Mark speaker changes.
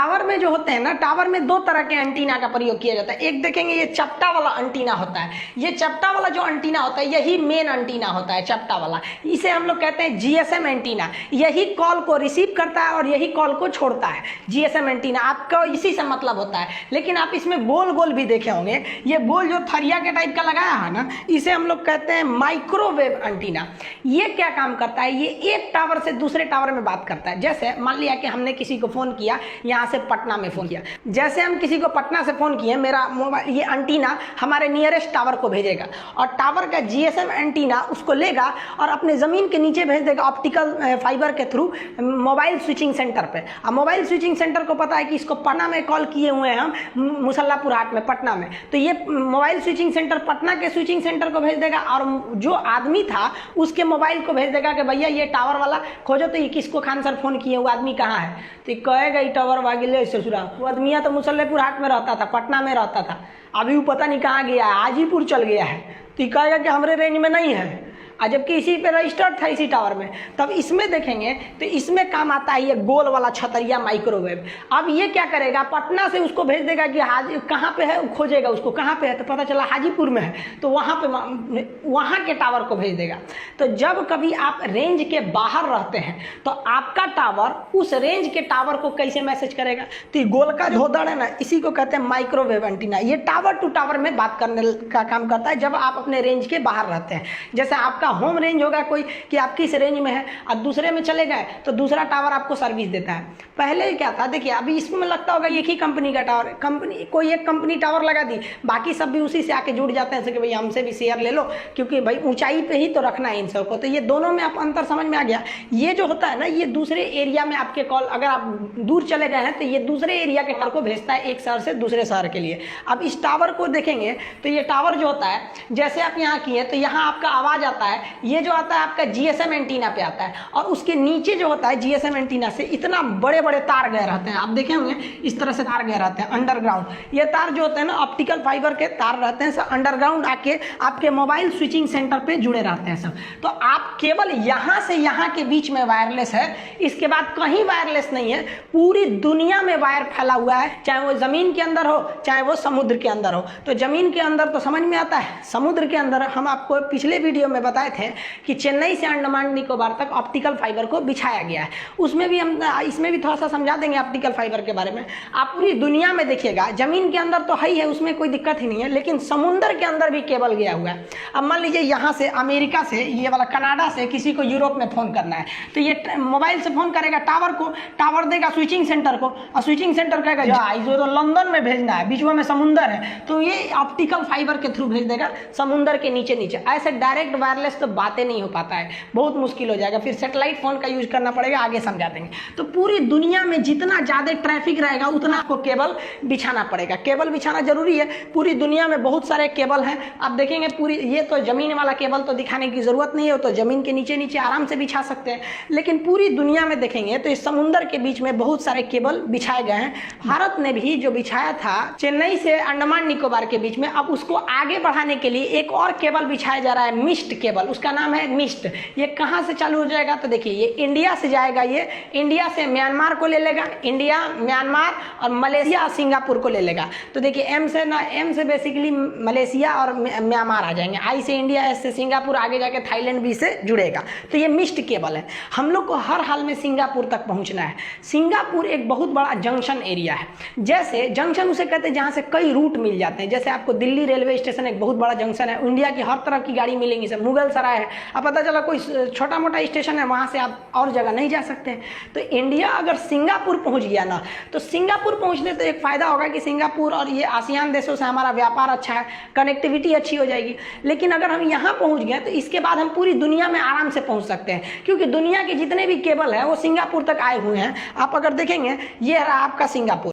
Speaker 1: Tower में जो होते हैं ना, टावर में दो तरह के एंटीना का प्रयोग किया जाता है। एक देखेंगे ये चपटा वाला एंटीना होता है। ये चपटा वाला जो एंटीना होता है यही मेन एंटीना होता है, चपटा वाला। इसे हम लोग कहते हैं जीएसएम एंटीना। यही कॉल को रिसीव करता है और यही कॉल को छोड़ता है। जीएसएम एंटीना आपका इसी से मतलब होता है। लेकिन आप इसमें गोल गोल भी देखे होंगे, ये गोल जो थरिया के टाइप का लगाया है ना, इसे हम लोग कहते हैं माइक्रोवेव एंटीना। ये क्या काम करता है, ये एक टावर से दूसरे टावर में बात करता है। जैसे मान लिया कि हमने किसी को फोन किया, यहाँ से पटना में फोन किया। जैसे हम किसी को पटना से फोन किए, मेरा मोबाइल ये एंटीना हमारे नियरेस्ट टावर को भेजेगा और टावर का जीएसएम एंटीना उसको लेगा और अपने जमीन के नीचे भेज देगा ऑप्टिकल फाइबर के थ्रू मोबाइल स्विचिंग सेंटर पे। अब मोबाइल स्विचिंग सेंटर को पता है कि इसको पटना में कॉल किए हुए हैं हम, मुसल्लापुर हाट में पटना में, तो ये मोबाइल स्विचिंग सेंटर पटना के स्विचिंग सेंटर को भेज देगा और जो आदमी था उसके मोबाइल को भेज देगा कि भैया ये टावर वाला खोजो तो ये किसको खान सर फोन किए, वो आदमी कहाँ है। तो कहेगा टावर वागिले ससुरा, वो आदमिया तो मुसल्लेपुर हाट में रहता था, पटना में रहता था, अभी वो पता नहीं कहाँ गया है, हाजीपुर चल गया है। तो कहेगा कि हमारे रेंज में नहीं है, जबकि इसी पे रजिस्टर्ड था इसी टावर में। तब इसमें देखेंगे तो इसमें काम आता है ये गोल वाला छतरिया माइक्रोवेव। अब ये क्या करेगा, पटना से उसको भेज देगा कि कहाँ पे है, खोजेगा उसको कहाँ पे है, तो पता चला हाजीपुर में है, तो वहाँ के टावर को भेज देगा। तो जब कभी आप रेंज के बाहर रहते हैं तो आपका टावर उस रेंज के टावर को कैसे मैसेज करेगा, तो ये गोल का जो होता है ना, इसी को कहते हैं माइक्रोवेव एंटीना। ये टावर टू टावर में बात करने का काम करता है जब आप अपने रेंज के बाहर रहते हैं। जैसे आपका होम रेंज होगा कोई कि आप किस रेंज में है और दूसरे में चले गए तो दूसरा टावर आपको सर्विस देता है। पहले क्या था, देखिए अभी इसमें लगता होगा एक ही कंपनी का टावर, कंपनी कोई एक कंपनी टावर लगा दी, बाकी सब भी उसी से आके जुड़ जाते हैं कि भाई हमसे भी शेयर ले लो, क्योंकि भाई ऊंचाई पे ही तो रखना है इन सबको। तो ये दोनों में आप अंतर समझ में आ गया। ये जो होता है ना, ये दूसरे एरिया में आपके कॉल, अगर आप दूर चले गए हैं तो ये दूसरे एरिया के टावर को भेजता है एक शहर से दूसरे शहर के लिए। अब इस टावर को देखेंगे तो ये टावर जो होता है, जैसे आप यहाँ किए तो यहाँ आपका आवाज आता है, ये जो आता है आपका जीएसएम एंटीना पे आता है और उसके नीचे जो होता है जीएसएम एंटीना से इतना बड़े बड़े तार गए रहते हैं। आप देखे होंगे इस तरह से तार गए रहते हैं अंडरग्राउंड। ये तार जो होते हैं ना ऑप्टिकल फाइबर के तार रहते हैं, सब अंडरग्राउंड आके आपके मोबाइल स्विचिंग सेंटर पे जुड़े रहते हैं सब। तो आप केवल यहाँ से यहाँ के बीच में वायरलेस है, इसके बाद कहीं वायरलेस नहीं है। पूरी दुनिया में वायर फैला हुआ है, चाहे वो जमीन के अंदर हो चाहे वो समुद्र के अंदर हो। तो जमीन के अंदर तो समझ में आता है, समुद्र के अंदर हम आपको पिछले वीडियो में बताए थे कि चेन्नई से अंडमान निकोबार तक ऑप्टिकल फाइबर को बिछाया गया है। उसमें भी हम इसमें भी थोड़ा सा समझा देंगे ऑप्टिकल फाइबर के बारे में। आप पूरी दुनिया में देखिएगा, जमीन के अंदर तो है ही है, उसमें कोई दिक्कत ही नहीं है, लेकिन समुद्र के अंदर भी केबल गया हुआ है। अब मान लीजिए यहाँ से अमेरिका से, ये वाला कनाडा से किसी को यूरोप में फोन करना है, तो ये मोबाइल से फोन करेगा टावर को, टावर देगा स्विचिंग सेंटर को और स्विचिंग सेंटर कहेगा जो तो लंदन में भेजना है, बीच में समुद्र है, तो ये ऑप्टिकल फाइबर के थ्रू भेज देगा समुद्र के नीचे नीचे। ऐसे डायरेक्ट वायरलेस तो बातें नहीं हो पाता है, बहुत मुश्किल हो जाएगा, फिर सैटेलाइट फोन का यूज करना पड़ेगा, आगे समझा देंगे। तो पूरी दुनिया में जितना ज्यादा ट्रैफिक रहेगा उतना आपको केबल बिछाना पड़ेगा। केबल बिछाना जरूरी है, पूरी दुनिया में बहुत सारे केबल हैं। आप देखेंगे पूरी, ये तो जमीन वाला केबल तो दिखाने की जरूरत नहीं है, तो जमीन के नीचे नीचे आराम से बिछा सकते हैं। लेकिन पूरी दुनिया में देखेंगे तो इस समुद्र के बीच में बहुत सारे केबल बिछाए गए हैं। भारत ने भी जो बिछाया था चेन्नई से अंडमान निकोबार के बीच में, अब उसको आगे बढ़ाने के लिए एक और केबल बिछाया जा रहा है, मिस्ट केबल, उसका नाम है मिस्ट। ये कहाँ से चालू हो जाएगा, तो देखिए ये इंडिया से जाएगा, ये इंडिया से म्यांमार को ले लेगा, इंडिया म्यांमार और मलेशिया सिंगापुर को ले लेगा। तो देखिए एम से बेसिकली मलेशिया और म्यांमार आ जाएंगे, आई से इंडिया, एस से सिंगापुर, आगे जाके थाईलैंड भी से जुड़ेगा। तो ये मिस्ट केबल है। हम लोग को हर हाल में सिंगापुर तक पहुंचना है। सिंगापुर एक बहुत बड़ा जंक्शन एरिया है। जैसे जंक्शन उसे कहते हैं जहाँ से कई रूट मिल जाते हैं। जैसे आपको दिल्ली रेलवे स्टेशन एक बहुत बड़ा जंक्शन है, इंडिया की हर तरफ की गाड़ी मिलेंगी, सब मुगल सराय है। अब पता चला कोई छोटा मोटा स्टेशन है, वहाँ से आप और जगह नहीं जा सकते। तो इंडिया अगर सिंगापुर पहुँच गया ना, तो सिंगापुर पहुँचने तो एक फ़ायदा होगा कि सिंगापुर और ये आसियान देशों से हमारा व्यापार अच्छा है, कनेक्टिविटी अच्छी हो जाएगी। लेकिन अगर हम यहाँ पहुँच गए तो इसके बाद हम पूरी दुनिया में आराम से पहुँच सकते हैं, क्योंकि दुनिया के जितने भी केबल हैं वो सिंगापुर तक आए हुए हैं। आप अगर देखेंगे ये रहा आपका सिंगापुर।